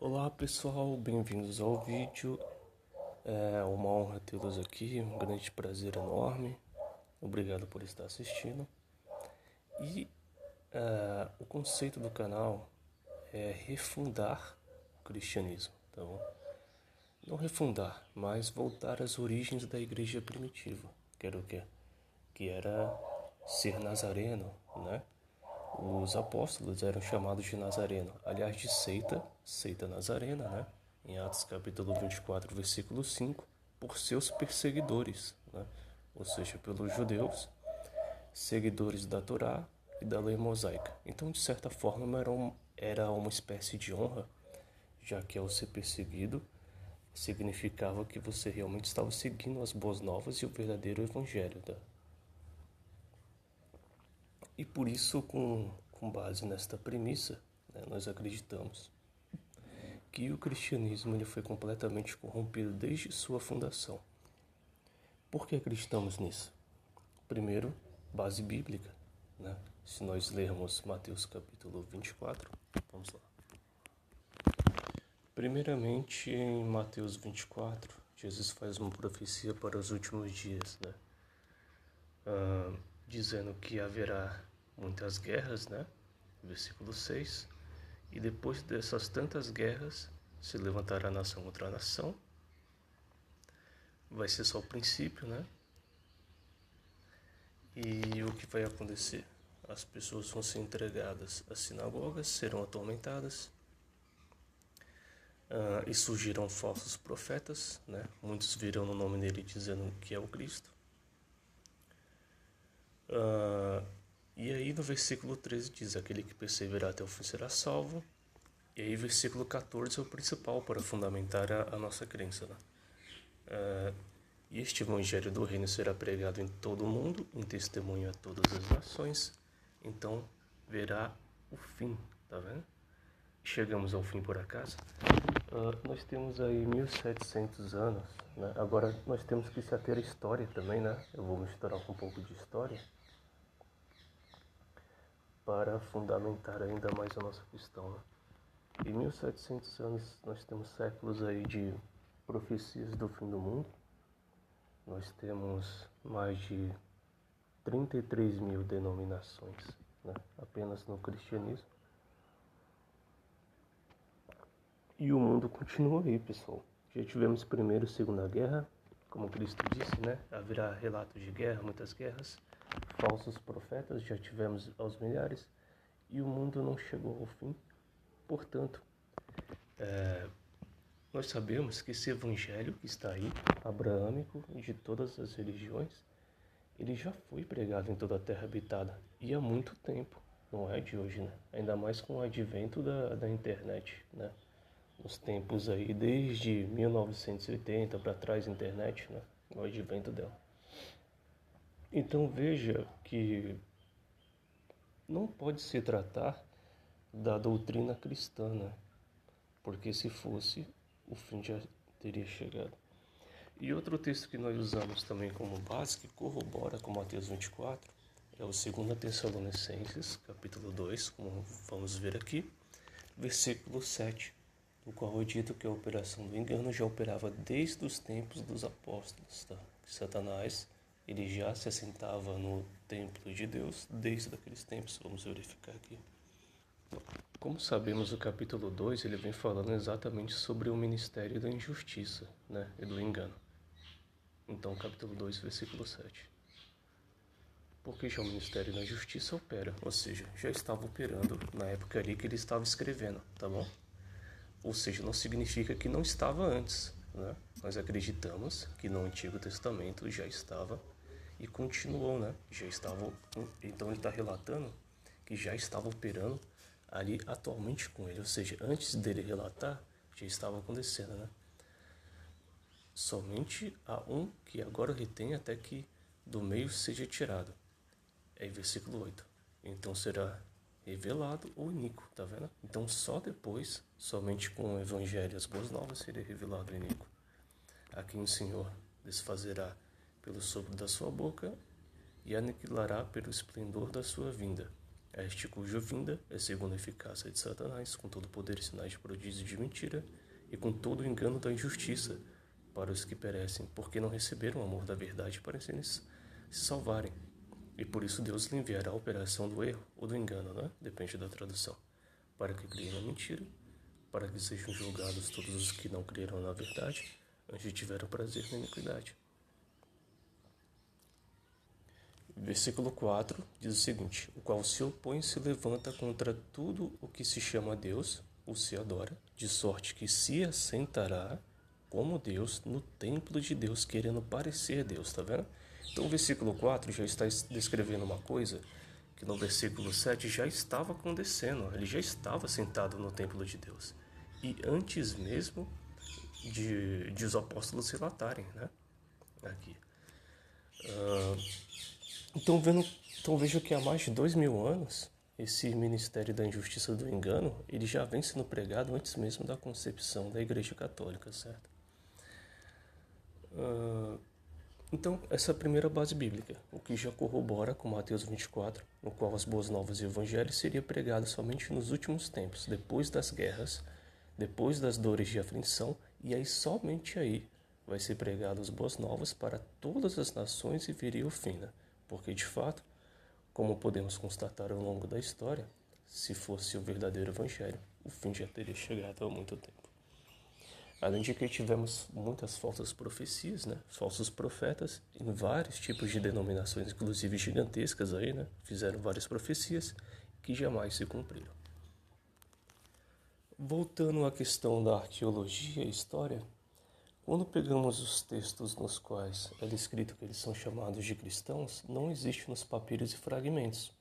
Olá pessoal, bem-vindos ao vídeo. É uma honra tê-los aqui, um grande prazer enorme. Obrigado por estar assistindo. E o conceito do canal é refundar o cristianismo, tá bom? Não refundar, mas voltar às origens da igreja primitiva, que era o quê? Que era ser nazareno, né? Os apóstolos eram chamados de Nazareno, aliás, de seita nazarena, né? Em Atos capítulo 24, versículo 5, por seus perseguidores, né? Ou seja, pelos judeus, seguidores da Torá e da lei mosaica. Então, de certa forma, era uma espécie de honra, já que ao ser perseguido, significava que você realmente estava seguindo as boas novas e o verdadeiro evangelho, tá? E por isso, com base nesta premissa, né, nós acreditamos que o cristianismo ele foi completamente corrompido desde sua fundação. Por que acreditamos nisso? Primeiro, base bíblica, né? Se nós lermos Mateus capítulo 24, vamos lá. Primeiramente, em Mateus 24, Jesus faz uma profecia para os últimos dias, né? Dizendo que haverá muitas guerras, né? Versículo 6. E depois dessas tantas guerras, se levantará nação contra nação. Vai ser só o princípio, né? E o que vai acontecer? As pessoas vão ser entregadas às sinagogas, serão atormentadas. E surgirão falsos profetas, né? Muitos virão no nome dele dizendo que é o Cristo. E aí no versículo 13 diz, aquele que perseverar até o fim será salvo. E aí versículo 14 é o principal para fundamentar a nossa crença, né? E este evangelho do reino será pregado em todo o mundo, em testemunho a todas as nações. Então verá o fim, tá vendo? Chegamos ao fim por acaso. Nós temos aí 1700 anos, né? Agora nós temos que se ater à história também, né? Eu vou misturar um pouco de história para fundamentar ainda mais a nossa questão, né? Em 1700 anos nós temos séculos aí de profecias do fim do mundo. Nós temos mais de 33 mil denominações, né? Apenas no cristianismo. E o mundo continua aí, pessoal. Já tivemos Primeira e Segunda Guerra, como Cristo disse, né? Haverá relatos de guerra, muitas guerras, falsos profetas, já tivemos aos milhares, e o mundo não chegou ao fim. Portanto, nós sabemos que esse evangelho que está aí, abraâmico, de todas as religiões, ele já foi pregado em toda a terra habitada, e há muito tempo, não é de hoje, né? Ainda mais com o advento da internet, né? Nos tempos aí, desde 1980 para trás, internet, né? O advento dela. Então veja que não pode se tratar da doutrina cristã, né? Porque se fosse, o fim já teria chegado. E outro texto que nós usamos também como base, que corrobora com Mateus 24, é o 2 Tessalonicenses, capítulo 2, como vamos ver aqui, versículo 7, no qual é dito que a operação do engano já operava desde os tempos dos apóstolos, tá? Que Satanás, ele já se assentava no templo de Deus desde aqueles tempos. Vamos verificar aqui. Como sabemos, o capítulo 2 ele vem falando exatamente sobre o ministério da injustiça, né, e do engano. Então, capítulo 2, versículo 7. Porque já o ministério da justiça opera, ou seja, já estava operando na época ali que ele estava escrevendo, tá bom? Ou seja, não significa que não estava antes, né? Nós acreditamos que no Antigo Testamento já estava e continuou, né? Já estava, então ele está relatando que já estava operando ali atualmente com ele, ou seja, antes dele relatar, já estava acontecendo, né? Somente há um que agora retém até que do meio seja tirado. É versículo 8. Então será revelado o iníquo, tá vendo? Então só depois, somente com o evangelho e as boas novas, seria revelado o iníquo. A quem o Senhor desfazerá pelo sopro da sua boca e aniquilará pelo esplendor da sua vinda. A este cuja vinda é segundo a eficácia de Satanás, com todo poder e sinais de prodígio de mentira, e com todo o engano da injustiça, para os que perecem, porque não receberam o amor da verdade para se salvarem. E por isso Deus lhe enviará a operação do erro, ou do engano, né? Depende da tradução, para que criem na mentira, para que sejam julgados todos os que não creram na verdade, antes tiveram prazer na iniquidade. Versículo 4 diz o seguinte: o qual se opõe e se levanta contra tudo o que se chama Deus, ou se adora, de sorte que se assentará como Deus no templo de Deus, querendo parecer Deus, tá vendo? Então o versículo 4 já está descrevendo uma coisa que no versículo 7 já estava acontecendo, ele já estava sentado no templo de Deus. E antes mesmo de os apóstolos relatarem, né? Aqui. Então veja que há mais de 2000 anos, esse ministério da injustiça e do engano, ele já vem sendo pregado antes mesmo da concepção da Igreja Católica, certo? Então, essa é a primeira base bíblica, o que já corrobora com Mateus 24, no qual as boas novas e o evangelho seria pregado somente nos últimos tempos, depois das guerras, depois das dores de aflição, e aí somente aí vai ser pregado as boas novas para todas as nações e viria o fim, né? Porque, de fato, como podemos constatar ao longo da história, se fosse o verdadeiro evangelho, o fim já teria chegado há muito tempo. Além de que tivemos muitas falsas profecias, né? Falsos profetas, em vários tipos de denominações, inclusive gigantescas aí, né? Fizeram várias profecias que jamais se cumpriram. Voltando à questão da arqueologia e história, quando pegamos os textos nos quais é descrito que eles são chamados de cristãos, não existe nos papiros e fragmentos.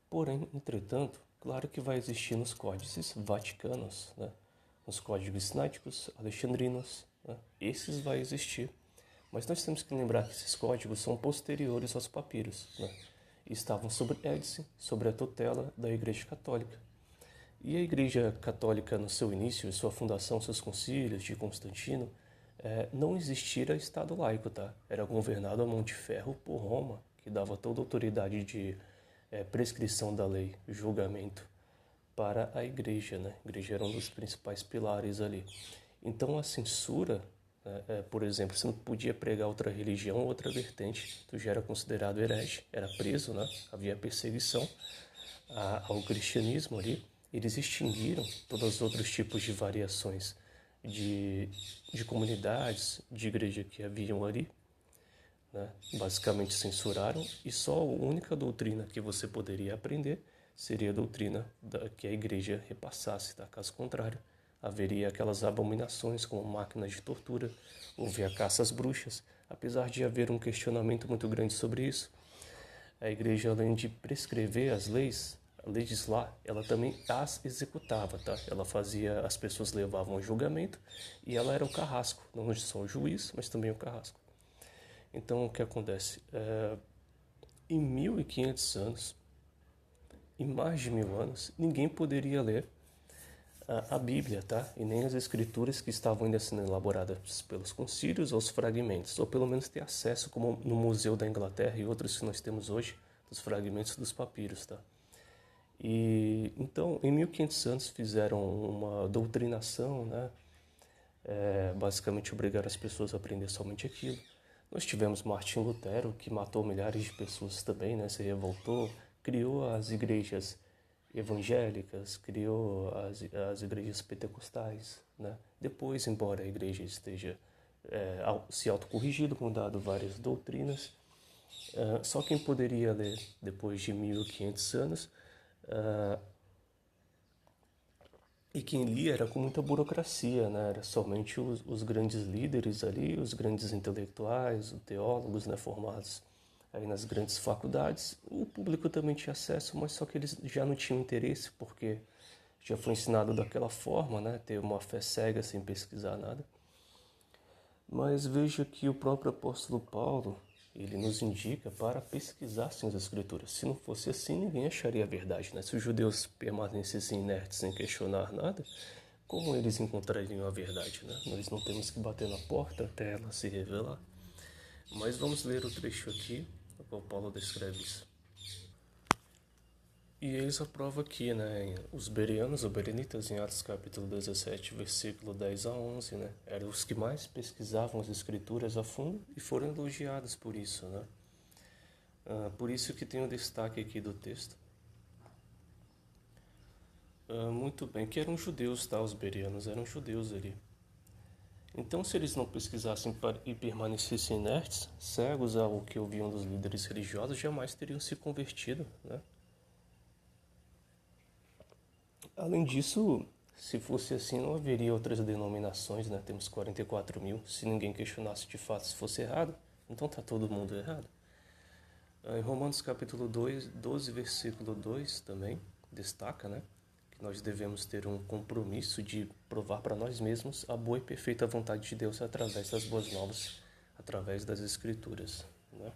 Porém, entretanto, claro que vai existir nos códices vaticanos, né? Nos códigos sináticos, alexandrinos, né? Esses vai existir. Mas nós temos que lembrar que esses códigos são posteriores aos papiros, né? E estavam sobre Édice, sobre a tutela da Igreja Católica. E a Igreja Católica, no seu início, sua fundação, seus concílios de Constantino, não existira Estado laico, tá? Era governado a mão de ferro por Roma, que dava toda a autoridade de prescrição da lei, julgamento para a Igreja, né? A Igreja era um dos principais pilares ali. Então a censura, por exemplo, você não podia pregar outra religião ou outra vertente, tu já era considerado herege, era preso, né? Havia perseguição ao cristianismo ali. Eles extinguiram todos os outros tipos de variações de comunidades, de igreja que haviam ali, né? Basicamente censuraram, e só a única doutrina que você poderia aprender seria a doutrina que a igreja repassasse, tá? Caso contrário, haveria aquelas abominações como máquinas de tortura, houve a caça às bruxas. Apesar de haver um questionamento muito grande sobre isso, a igreja, além de prescrever as leis, legislar, ela também as executava, tá? Ela fazia, as pessoas levavam a julgamento e ela era o carrasco, não só o juiz, mas também o carrasco. Então, o que acontece? Em 1500 anos, em mais de 1000 anos, ninguém poderia ler a Bíblia, tá? E nem as escrituras que estavam ainda sendo elaboradas pelos concílios ou os fragmentos, ou pelo menos ter acesso, como no Museu da Inglaterra e outros que nós temos hoje, dos fragmentos dos papiros, tá? E então, em 1500 anos fizeram uma doutrinação, né? Basicamente obrigaram as pessoas a aprender somente aquilo. Nós tivemos Martim Lutero, que matou milhares de pessoas também, né? Se revoltou, criou as igrejas evangélicas, criou as igrejas pentecostais, né? Depois, embora a igreja esteja se autocorrigindo, mudado várias doutrinas, só quem poderia ler depois de 1500 anos, e quem lia era com muita burocracia, né? Era somente os grandes líderes ali, os grandes intelectuais, os teólogos, né, formados aí nas grandes faculdades. O público também tinha acesso, mas só que eles já não tinham interesse, porque já foi ensinado daquela forma, né? Ter uma fé cega sem pesquisar nada. Mas veja que o próprio apóstolo Paulo, ele nos indica para pesquisar sim as escrituras. Se não fosse assim, ninguém acharia a verdade, né? Se os judeus permanecessem inertes sem questionar nada, como eles encontrariam a verdade, né? Nós não temos que bater na porta até ela se revelar. Mas vamos ler o trecho aqui, no qual Paulo descreve isso. E eles aprovam aqui, né, os bereanos ou berenitas, em Atos capítulo 17, versículo 10 a 11, né, eram os que mais pesquisavam as escrituras a fundo e foram elogiados por isso, né. Por isso que tem o destaque aqui do texto. Muito bem, que eram judeus, tá, os bereanos eram judeus ali. Então, se eles não pesquisassem e permanecessem inertes, cegos ao que ouviam dos líderes religiosos, jamais teriam se convertido, né? Além disso, se fosse assim, não haveria outras denominações, né? Temos 44 mil. Se ninguém questionasse de fato se fosse errado, então está todo mundo errado. Em Romanos capítulo 2, 12, versículo 2 também destaca, né, que nós devemos ter um compromisso de provar para nós mesmos a boa e perfeita vontade de Deus através das boas novas, através das Escrituras, né?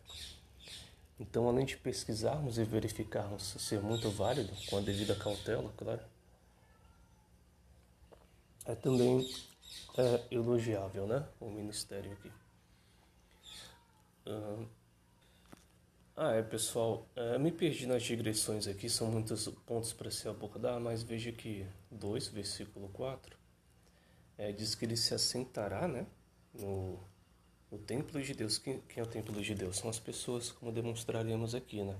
Então, além de pesquisarmos e verificarmos ser muito válido, com a devida cautela, claro, é também elogiável, né, o ministério aqui. Pessoal, me perdi nas digressões aqui, são muitos pontos para se abordar, mas veja que 2, versículo 4, diz que ele se assentará, né, no templo de Deus. Quem é o templo de Deus? São as pessoas, como demonstraremos aqui, né?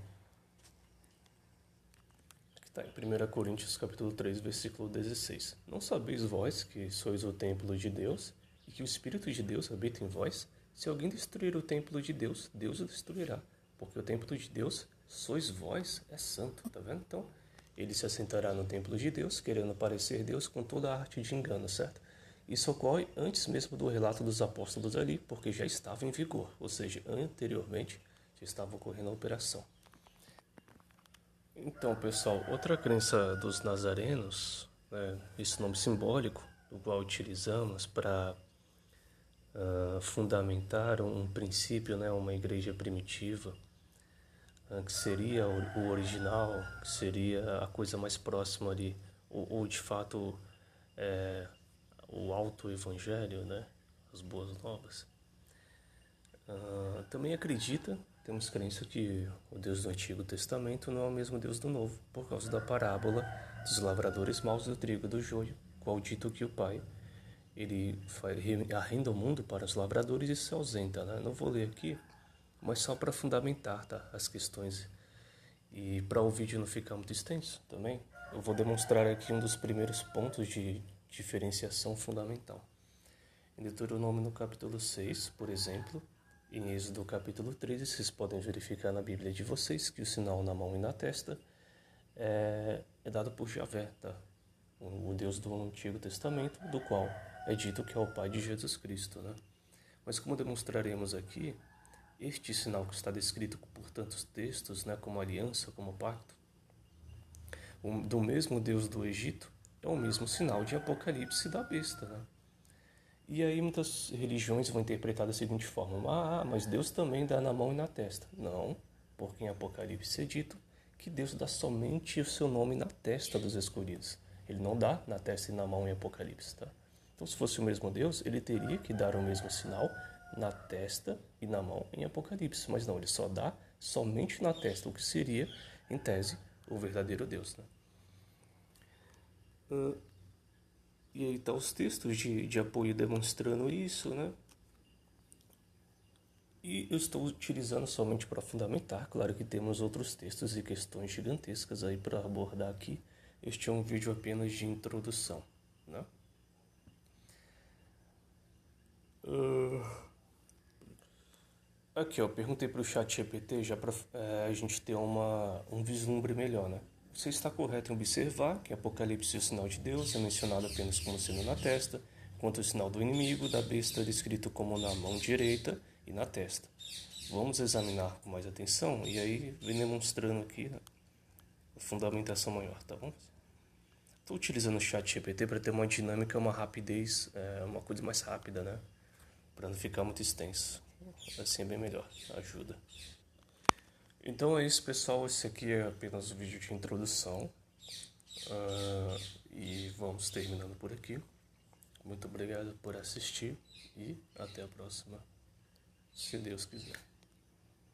Que está em 1 Coríntios capítulo 3, versículo 16. Não sabeis vós que sois o templo de Deus e que o Espírito de Deus habita em vós? Se alguém destruir o templo de Deus, Deus o destruirá. Porque o templo de Deus, sois vós, é santo, tá vendo? Então, ele se assentará no templo de Deus, querendo parecer Deus com toda a arte de engano, certo? Isso ocorre antes mesmo do relato dos apóstolos ali, porque já estava em vigor, ou seja, anteriormente já estava ocorrendo a operação. Então, pessoal, outra crença dos nazarenos, né, esse nome simbólico, do qual utilizamos para fundamentar um princípio, né, uma igreja primitiva, que seria o original, que seria a coisa mais próxima ali, ou de fato o alto evangelho, né, as boas novas. Também acredita, temos crença que o Deus do Antigo Testamento não é o mesmo Deus do Novo, por causa da parábola dos lavradores maus do trigo e do joio, qual dito que o Pai ele arrenda o mundo para os lavradores e se ausenta, né? Não vou ler aqui, mas só para fundamentar, tá, as questões. E para o vídeo não ficar muito extenso também, eu vou demonstrar aqui um dos primeiros pontos de diferenciação fundamental. Em Deuteronômio no capítulo 6, por exemplo, em Êxodo capítulo 13, vocês podem verificar na Bíblia de vocês que o sinal na mão e na testa é dado por Javé, tá? O Deus do Antigo Testamento, do qual é dito que é o Pai de Jesus Cristo, né? Mas como demonstraremos aqui, este sinal que está descrito por tantos textos, né, como aliança, como pacto, do mesmo Deus do Egito, é o mesmo sinal de Apocalipse da besta, né? E aí muitas religiões vão interpretar da seguinte forma: mas Deus também dá na mão e na testa. Não, porque em Apocalipse é dito que Deus dá somente o seu nome na testa dos escolhidos. Ele não dá na testa e na mão em Apocalipse, tá? Então, se fosse o mesmo Deus, ele teria que dar o mesmo sinal na testa e na mão em Apocalipse. Mas não, ele só dá somente na testa, o que seria, em tese, o verdadeiro Deus, né? E aí tá os textos de apoio demonstrando isso, né? E eu estou utilizando somente para fundamentar. Claro que temos outros textos e questões gigantescas aí para abordar aqui. Este é um vídeo apenas de introdução, né? Aqui, ó, perguntei para o ChatGPT já para a gente ter um vislumbre melhor, né? Você está correto em observar que Apocalipse é o sinal de Deus é mencionado apenas como sendo na testa, enquanto o sinal do inimigo, da besta, é descrito como na mão direita e na testa. Vamos examinar com mais atenção e aí vem demonstrando aqui, né, a fundamentação maior, tá bom? Estou utilizando o ChatGPT para ter uma dinâmica, uma rapidez, uma coisa mais rápida, né? Para não ficar muito extenso. Assim é bem melhor, ajuda. Então é isso, pessoal. Esse aqui é apenas um vídeo de introdução. E vamos terminando por aqui. Muito obrigado por assistir e até a próxima, se Deus quiser.